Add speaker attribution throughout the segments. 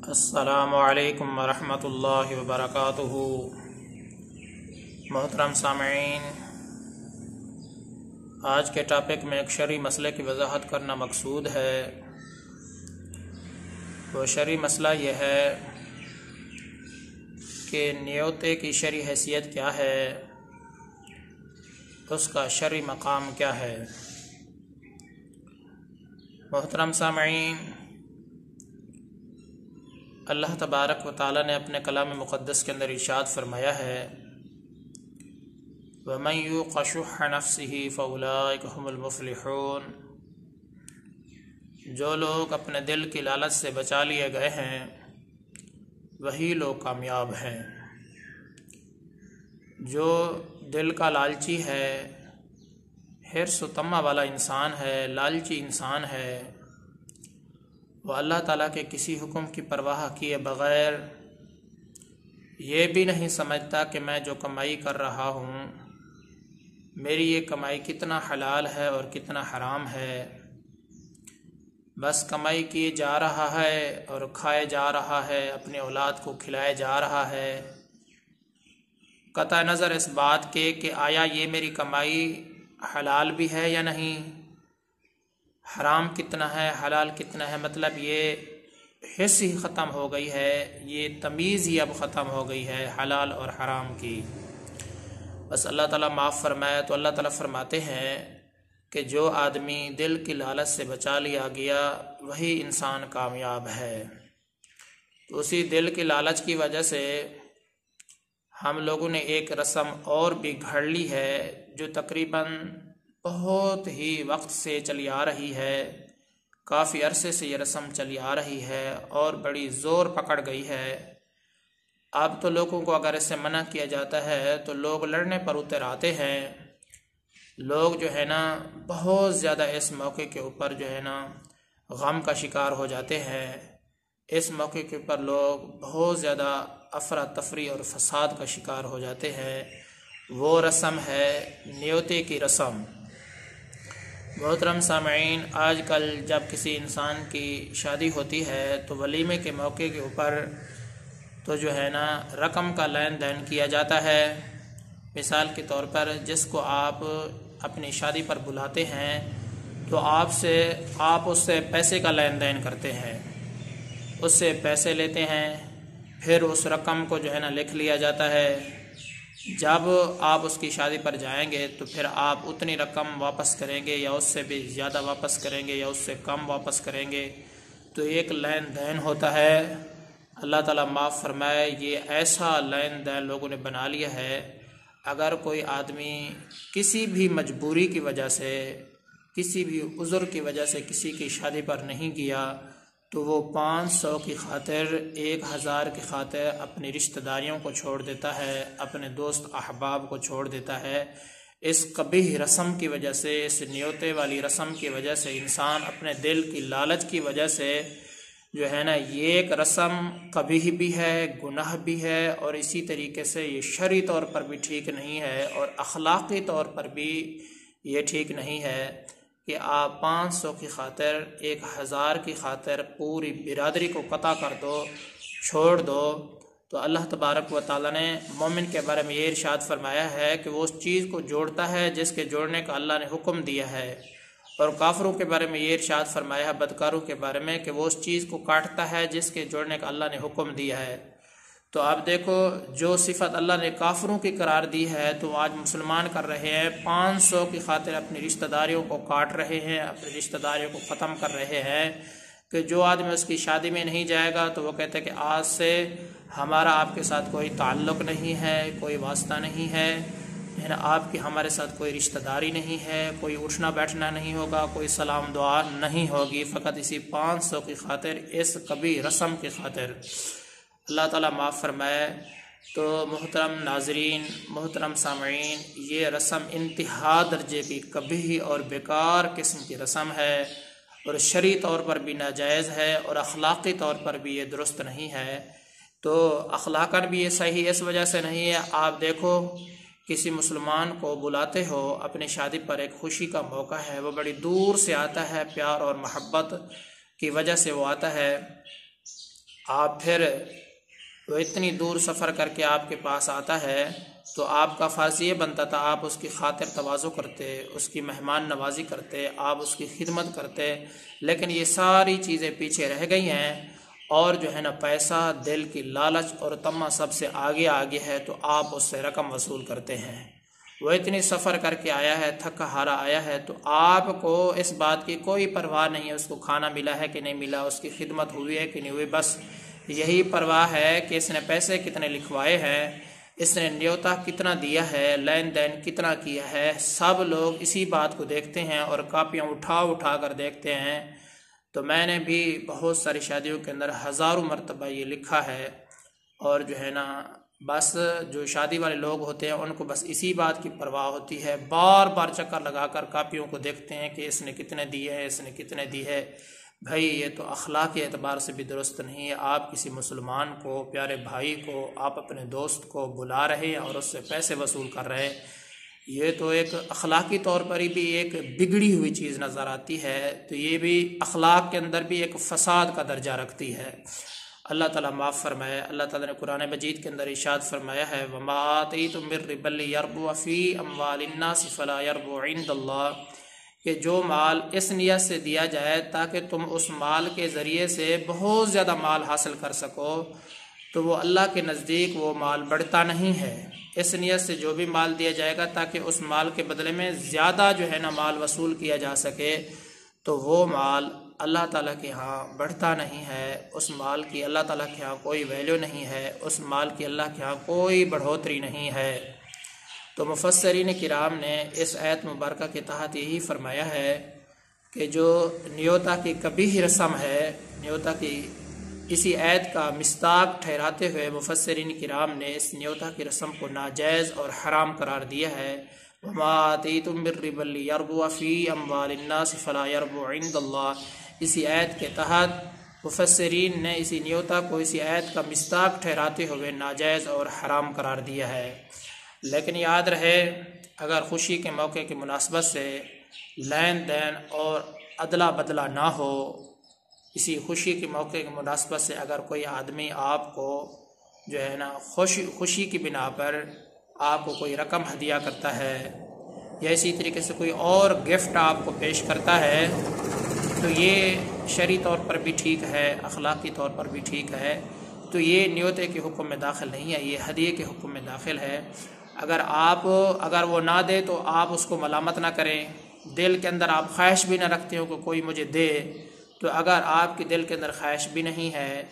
Speaker 1: السلام علیکم ورحمۃ اللہ وبرکاتہ۔ محترم سامعین، آج کے ٹاپک میں ایک شرعی مسئلے کی وضاحت کرنا مقصود ہے۔ وہ شرعی مسئلہ یہ ہے کہ نیوتے کی شرعی حیثیت کیا ہے، اس کا شرعی مقام کیا ہے۔ محترم سامعین، اللہ تبارک و تعالی نے اپنے کلام مقدس کے اندر ارشاد فرمایا ہے، وَمَن يُوقَ شُحَّ نَفْسِهِ فَأُولَٰئِكَ هُمُ الْمُفْلِحُونَ۔ جو لوگ اپنے دل کی لالچ سے بچا لیے گئے ہیں وہی لوگ کامیاب ہیں۔ جو دل کا لالچی ہے، حرص و طمع والا انسان ہے، لالچی انسان ہے، وہ اللہ تعالیٰ کے کسی حکم کی پرواہ کیے بغیر یہ بھی نہیں سمجھتا کہ میں جو کمائی کر رہا ہوں میری یہ کمائی کتنا حلال ہے اور کتنا حرام ہے، بس کمائی کیے جا رہا ہے اور کھائے جا رہا ہے، اپنے اولاد کو کھلائے جا رہا ہے، قطع نظر اس بات کے کہ آیا یہ میری کمائی حلال بھی ہے یا نہیں، حرام کتنا ہے، حلال کتنا ہے۔ مطلب یہ حس ہی ختم ہو گئی ہے، یہ تمیز ہی اب ختم ہو گئی ہے حلال اور حرام کی۔ بس اللہ تعالیٰ معاف فرمائے تو اللہ تعالیٰ فرماتے ہیں کہ جو آدمی دل کی لالچ سے بچا لیا گیا وہی انسان کامیاب ہے۔ تو اسی دل کی لالچ کی وجہ سے ہم لوگوں نے ایک رسم اور بھی گھڑ لی ہے جو تقریباً بہت ہی وقت سے چلی آ رہی ہے، کافی عرصے سے یہ رسم چلی آ رہی ہے اور بڑی زور پکڑ گئی ہے۔ اب تو لوگوں کو اگر اس سے منع کیا جاتا ہے تو لوگ لڑنے پر اتر آتے ہیں۔ لوگ جو ہے نا بہت زیادہ اس موقع کے اوپر جو ہے نا غم کا شکار ہو جاتے ہیں۔ اس موقع کے اوپر لوگ بہت زیادہ افراتفری اور فساد کا شکار ہو جاتے ہیں۔ وہ رسم ہے نیوتے کی رسم۔ محترم سامعین، آج کل جب کسی انسان کی شادی ہوتی ہے تو ولیمے کے موقع کے اوپر تو جو ہے نا رقم کا لین دین کیا جاتا ہے۔ مثال کے طور پر جس کو آپ اپنی شادی پر بلاتے ہیں تو آپ اس سے پیسے کا لین دین کرتے ہیں، اس سے پیسے لیتے ہیں، پھر اس رقم کو جو ہے نا لکھ لیا جاتا ہے۔ جب آپ اس کی شادی پر جائیں گے تو پھر آپ اتنی رقم واپس کریں گے یا اس سے بھی زیادہ واپس کریں گے یا اس سے کم واپس کریں گے، تو ایک لین دین ہوتا ہے۔ اللہ تعالیٰ معاف فرمائے، یہ ایسا لین دین لوگوں نے بنا لیا ہے، اگر کوئی آدمی کسی بھی مجبوری کی وجہ سے، کسی بھی عذر کی وجہ سے کسی کی شادی پر نہیں گیا تو وہ 500 کی خاطر، 1000 کی خاطر اپنی رشتہ داریوں کو چھوڑ دیتا ہے، اپنے دوست احباب کو چھوڑ دیتا ہے۔ اس قبیح رسم کی وجہ سے، اس نیوتے والی رسم کی وجہ سے انسان اپنے دل کی لالچ کی وجہ سے جو ہے نا یہ ایک رسم قبیح بھی ہے، گناہ بھی ہے، اور اسی طریقے سے یہ شرعی طور پر بھی ٹھیک نہیں ہے اور اخلاقی طور پر بھی یہ ٹھیک نہیں ہے کہ آپ 500 کی خاطر، 1000 کی خاطر پوری برادری کو قطع کر دو، چھوڑ دو۔ تو اللہ تبارک و تعالیٰ نے مومن کے بارے میں یہ ارشاد فرمایا ہے کہ وہ اس چیز کو جوڑتا ہے جس کے جوڑنے کا اللہ نے حکم دیا ہے، اور کافروں کے بارے میں یہ ارشاد فرمایا ہے، بدکاروں کے بارے میں، کہ وہ اس چیز کو کاٹتا ہے جس کے جوڑنے کا اللہ نے حکم دیا ہے۔ تو آپ دیکھو جو صفت اللہ نے کافروں کی قرار دی ہے تو آج مسلمان کر رہے ہیں، 500 کی خاطر اپنی رشتہ داریوں کو کاٹ رہے ہیں، اپنی رشتہ داریوں کو ختم کر رہے ہیں، کہ جو آدمی اس کی شادی میں نہیں جائے گا تو وہ کہتے ہیں کہ آج سے ہمارا آپ کے ساتھ کوئی تعلق نہیں ہے، کوئی واسطہ نہیں ہے، آپ کی ہمارے ساتھ کوئی رشتہ داری نہیں ہے، کوئی اٹھنا بیٹھنا نہیں ہوگا، کوئی سلام دعا نہیں ہوگی، فقط اسی 500 کی خاطر، اس قبیح رسم کی خاطر۔ اللہ تعالیٰ معاف فرمائے۔ تو محترم ناظرین، محترم سامعین، یہ رسم انتہا درجے کی قبیح اور بیکار قسم کی رسم ہے اور شرعی طور پر بھی ناجائز ہے اور اخلاقی طور پر بھی یہ درست نہیں ہے۔ تو اخلاقاً بھی یہ صحیح اس وجہ سے نہیں ہے، آپ دیکھو کسی مسلمان کو بلاتے ہو اپنی شادی پر، ایک خوشی کا موقع ہے، وہ بڑی دور سے آتا ہے، پیار اور محبت کی وجہ سے وہ آتا ہے، آپ پھر وہ اتنی دور سفر کر کے آپ کے پاس آتا ہے تو آپ کا فرض یہ بنتا تھا آپ اس کی خاطر تواضع کرتے، اس کی مہمان نوازی کرتے، آپ اس کی خدمت کرتے، لیکن یہ ساری چیزیں پیچھے رہ گئی ہیں اور جو ہے نا پیسہ، دل کی لالچ اور طمع سب سے آگے آگے ہے، تو آپ اس سے رقم وصول کرتے ہیں۔ وہ اتنی سفر کر کے آیا ہے، تھکا ہارا آیا ہے، تو آپ کو اس بات کی کوئی پرواہ نہیں ہے اس کو کھانا ملا ہے کہ نہیں ملا، اس کی خدمت ہوئی ہے کہ نہیں ہوئی، بس یہی پرواہ ہے کہ اس نے پیسے کتنے لکھوائے ہیں، اس نے نیوتا کتنا دیا ہے، لین دین کتنا کیا ہے۔ سب لوگ اسی بات کو دیکھتے ہیں اور کاپیاں اٹھا اٹھا کر دیکھتے ہیں۔ تو میں نے بھی بہت ساری شادیوں کے اندر ہزاروں مرتبہ یہ لکھا ہے، اور جو ہے نا بس جو شادی والے لوگ ہوتے ہیں ان کو بس اسی بات کی پرواہ ہوتی ہے، بار بار چکر لگا کر کاپیوں کو دیکھتے ہیں کہ اس نے کتنے دیے ہیں، اس نے کتنے دی ہے۔ بھائی یہ تو اخلاقی اعتبار سے بھی درست نہیں ہے۔ آپ کسی مسلمان کو، پیارے بھائی کو، آپ اپنے دوست کو بلا رہے ہیں اور اس سے پیسے وصول کر رہے ہیں، یہ تو ایک اخلاقی طور پر ہی بھی ایک بگڑی ہوئی چیز نظر آتی ہے، تو یہ بھی اخلاق کے اندر بھی ایک فساد کا درجہ رکھتی ہے۔ اللہ تعالیٰ معاف فرمائے۔ اللہ تعالیٰ نے قرآن مجید کے اندر ارشاد فرمایا ہے وَمَا آتَيْتُم مِّن رِّبًا لِّيَرْبُوَ فِي أَمْوَالِ النَّاسِ فَلَا يَرْبُو عِندَ اللَّهِ، کہ جو مال اس نیت سے دیا جائے تاکہ تم اس مال کے ذریعے سے بہت زیادہ مال حاصل کر سکو، تو وہ اللہ کے نزدیک وہ مال بڑھتا نہیں ہے۔ اس نیت سے جو بھی مال دیا جائے گا تاکہ اس مال کے بدلے میں زیادہ جو ہے نا مال وصول کیا جا سکے، تو وہ مال اللہ تعالیٰ کے ہاں بڑھتا نہیں ہے، اس مال کی اللہ تعالیٰ کے ہاں کوئی ویلیو نہیں ہے، اس مال کی اللہ کے ہاں کوئی بڑھوتری نہیں ہے۔ تو مفسرین کرام نے اس آیت مبارکہ کے تحت یہی فرمایا ہے کہ جو نیوتا کی قبیح رسم ہے، نیوتا کی اسی آیت کا مصداق ٹھہراتے ہوئے مفسرین کرام نے اس نیوتا کی رسم کو ناجائز اور حرام قرار دیا ہے۔ وَمَا آتَيْتُم مِّن رِّبًا لِّيَرْبُوَ فِي أَمْوَالِ النَّاسِ فَلَا يَرْبُو عِندَ اللَّهِ، اسی آیت کے تحت مفسرین نے اسی نیوتا کو اسی آیت کا مصداق ٹھہراتے ہوئے ناجائز اور حرام قرار دیا ہے۔ لیکن یاد رہے اگر خوشی کے موقع کی مناسبت سے لین دین اور ادلا بدلا نہ ہو، اسی خوشی کے موقع کی مناسبت سے اگر کوئی آدمی آپ کو جو ہے نا خوشی کی بنا پر آپ کو کوئی رقم ہدیہ کرتا ہے یا اسی طریقے سے کوئی اور گفٹ آپ کو پیش کرتا ہے، تو یہ شرعی طور پر بھی ٹھیک ہے، اخلاقی طور پر بھی ٹھیک ہے، تو یہ نیوتے کے حکم میں داخل نہیں ہے، یہ ہدیے کے حکم میں داخل ہے۔ اگر وہ نہ دے تو آپ اس کو ملامت نہ کریں، دل کے اندر آپ خواہش بھی نہ رکھتے ہو کہ کوئی مجھے دے، تو اگر آپ کے دل کے اندر خواہش بھی نہیں ہے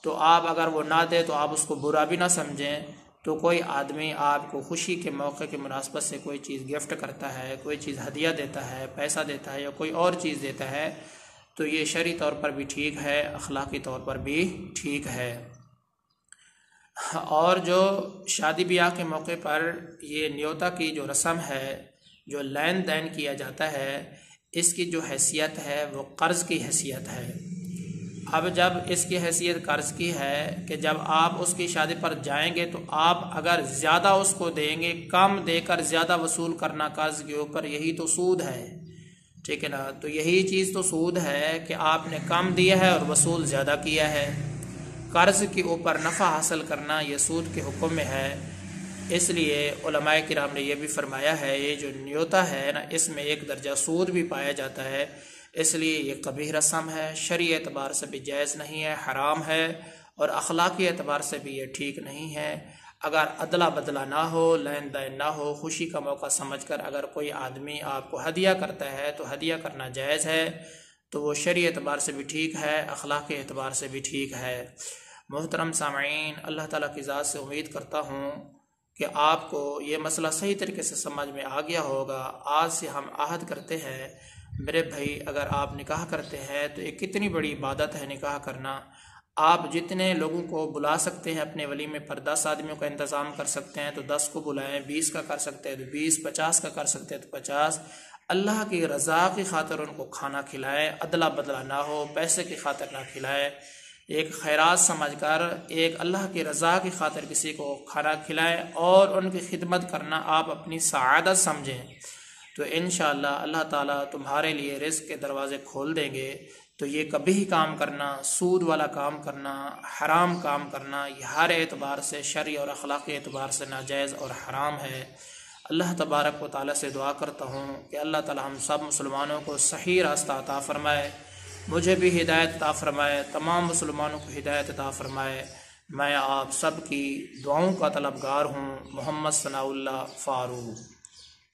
Speaker 1: تو آپ اگر وہ نہ دے تو آپ اس کو برا بھی نہ سمجھیں۔ تو کوئی آدمی آپ کو خوشی کے موقع کی مناسبت سے کوئی چیز گفٹ کرتا ہے، کوئی چیز ہدیہ دیتا ہے، پیسہ دیتا ہے یا کوئی اور چیز دیتا ہے، تو یہ شرعی طور پر بھی ٹھیک ہے، اخلاقی طور پر بھی ٹھیک ہے۔ اور جو شادی بیاہ کے موقع پر یہ نیوتا کی جو رسم ہے، جو لین دین کیا جاتا ہے، اس کی جو حیثیت ہے وہ قرض کی حیثیت ہے۔ اب جب اس کی حیثیت قرض کی ہے کہ جب آپ اس کی شادی پر جائیں گے تو آپ اگر زیادہ اس کو دیں گے، کم دے کر زیادہ وصول کرنا قرض کے اوپر، یہی تو سود ہے، ٹھیک ہے نا؟ تو یہی چیز تو سود ہے کہ آپ نے کم دیا ہے اور وصول زیادہ کیا ہے۔ قرض کے اوپر نفع حاصل کرنا یہ سود کے حکم میں ہے۔ اس لیے علماء کرام نے یہ بھی فرمایا ہے یہ جو نیوتا ہے نا، اس میں ایک درجہ سود بھی پایا جاتا ہے، اس لیے یہ قبیح رسم ہے، شرعی اعتبار سے بھی جائز نہیں ہے، حرام ہے، اور اخلاقی اعتبار سے بھی یہ ٹھیک نہیں ہے۔ اگر ادلا بدلا نہ ہو، لین دین نہ ہو، خوشی کا موقع سمجھ کر اگر کوئی آدمی آپ کو ہدیہ کرتا ہے تو ہدیہ کرنا جائز ہے، تو وہ شرعی اعتبار سے بھی ٹھیک ہے، اخلاقی اعتبار سے بھی ٹھیک ہے۔ محترم سامعین، اللہ تعالیٰ کی ذات سے امید کرتا ہوں کہ آپ کو یہ مسئلہ صحیح طریقے سے سمجھ میں آ گیا ہوگا۔ آج سے ہم عہد کرتے ہیں میرے بھائی، اگر آپ نکاح کرتے ہیں تو یہ کتنی بڑی عبادت ہے نکاح کرنا۔ آپ جتنے لوگوں کو بلا سکتے ہیں اپنے ولیمے پر، 10 آدمیوں کا انتظام کر سکتے ہیں تو 10 کو بلائیں، 20 کا کر سکتے ہیں تو 20، 50 کا کر سکتے ہیں تو 50۔ اللہ کی رضا کی خاطر ان کو کھانا کھلائیں، ادلا بدلا نہ ہو، پیسے کی خاطر نہ کھلائیں، ایک خیرات سمجھ کر ایک اللہ کی رضا کی خاطر کسی کو کھانا کھلائیں اور ان کی خدمت کرنا آپ اپنی سعادت سمجھیں، تو انشاءاللہ اللہ تعالیٰ تمہارے لیے رزق کے دروازے کھول دیں گے۔ تو یہ کبھی ہی کام کرنا، سود والا کام کرنا، حرام کام کرنا، یہ ہر اعتبار سے شرعی اور اخلاقی اعتبار سے ناجائز اور حرام ہے۔ اللہ تبارک و تعالیٰ سے دعا کرتا ہوں کہ اللہ تعالیٰ ہم سب مسلمانوں کو صحیح راستہ عطا فرمائے، مجھے بھی ہدایت عطا فرمائے، تمام مسلمانوں کو ہدایت عطا فرمائے۔ میں آپ سب کی دعاؤں کا طلبگار ہوں۔ محمد ثناء اللہ فاروق۔